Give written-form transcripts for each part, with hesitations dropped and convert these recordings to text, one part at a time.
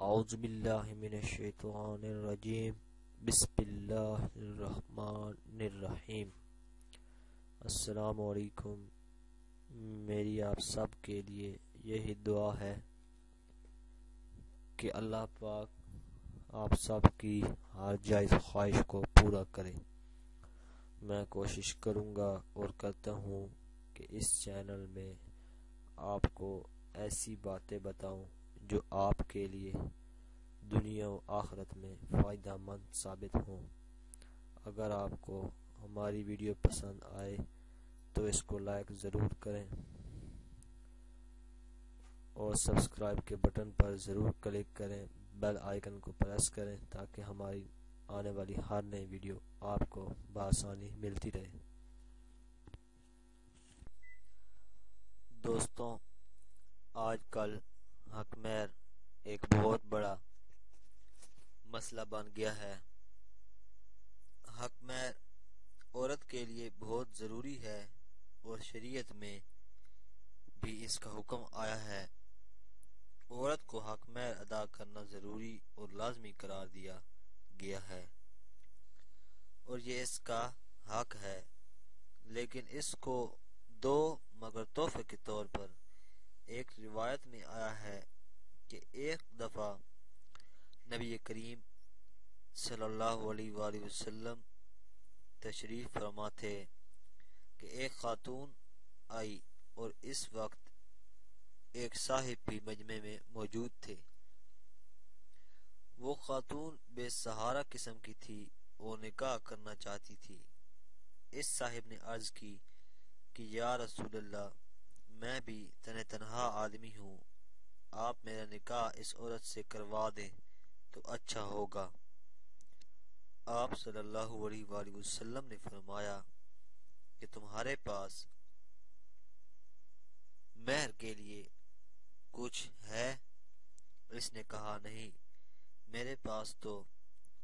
اعوذ باللہ من الشیطان الرجیم بسم اللہ الرحمن الرحیم۔ السلام علیکم۔ میری آپ سب کے لیے یہی دعا ہے کہ اللہ پاک آپ سب کی ہر جائز خواہش کو پورا کرے۔ میں کوشش کروں گا اور کرتا ہوں کہ اس چینل میں آپ کو ایسی باتیں بتاؤں جو آپ کے لیے دنیا و آخرت میں فائدہ مند ثابت ہوں۔ اگر آپ کو ہماری ویڈیو پسند آئے تو اس کو لائک ضرور کریں اور سبسکرائب کے بٹن پر ضرور کلک کریں، بیل آئیکن کو پریس کریں تاکہ ہماری آنے والی ہر نئی ویڈیو آپ کو بآسانی ملتی رہے۔ دوستوں، آج کل حق مہر ایک بہت بڑا مسئلہ بن گیا ہے۔ حق مہر عورت کے لیے بہت ضروری ہے اور شریعت میں بھی اس کا حکم آیا ہے۔ عورت کو حق مہر ادا کرنا ضروری اور لازمی قرار دیا گیا ہے اور یہ اس کا حق ہے، لیکن اس کو دو مگر تحفے کے طور پر۔ ایک روایت میں آیا ہے کہ ایک دفعہ نبی کریم صلی اللہ علیہ وآلہ وسلم تشریف فرما تھے کہ ایک خاتون آئی اور اس وقت ایک صاحب بھی مجمع میں موجود تھے۔ وہ خاتون بے سہارا قسم کی تھی اور نکاح کرنا چاہتی تھی۔ اس صاحب نے عرض کی کہ یا رسول اللہ، میں بھی تنہا آدمی ہوں، آپ میرا نکاح اس عورت سے کروا دیں تو اچھا ہوگا۔ آپ صلی اللہ علیہ وآلہ وسلم نے فرمایا کہ تمہارے پاس مہر کے لیے کچھ ہے؟ اس نے کہا نہیں، میرے پاس تو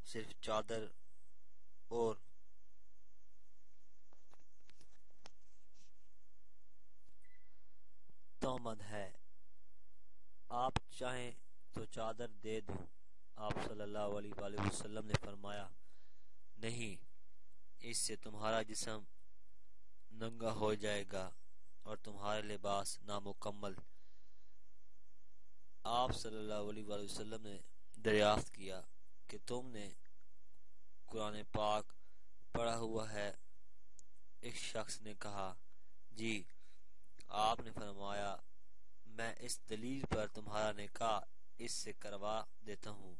صرف چادر اور تومد ہے، آپ چاہیں تو چادر دے دوں۔ آپ صلی اللہ علیہ وآلہ وسلم نے فرمایا نہیں، اس سے تمہارا جسم ننگا ہو جائے گا اور تمہارا لباس نامکمل۔ آپ صلی اللہ علیہ وآلہ وسلم نے دریافت کیا کہ تم نے قرآن پاک پڑھا ہوا ہے؟ ایک شخص نے کہا جی۔ آپ نے فرمایا میں اس دلیل پر تمہارا نکاح اس سے کروا دیتا ہوں،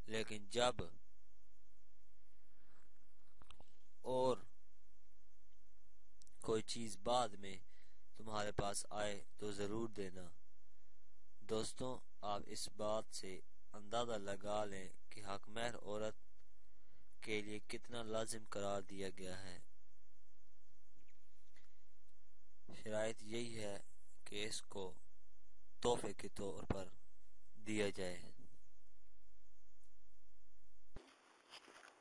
لیکن جب اور کوئی چیز بعد میں تمہارے پاس آئے تو ضرور دینا۔ دوستوں، آپ اس بات سے اندازہ لگا لیں کہ حق مہر عورت کے لیے کتنا لازم قرار دیا گیا ہے۔ شرائط یہی ہے کہ اس کو تحفے کے طور پر دیا جائے۔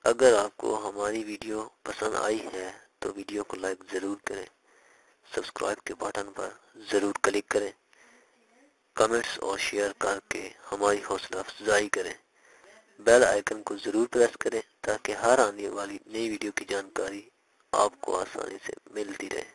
اگر آپ کو ہماری ویڈیو پسند آئی ہے تو ویڈیو کو لائک ضرور کریں، سبسکرائب کے بٹن پر ضرور کلک کریں، کمنٹس اور شیئر کر کے ہماری حوصلہ افزائی کریں، بیل آئیکن کو ضرور پریس کریں تاکہ ہر آنے والی نئی ویڈیو کی جانکاری آپ کو آسانی سے ملتی رہے۔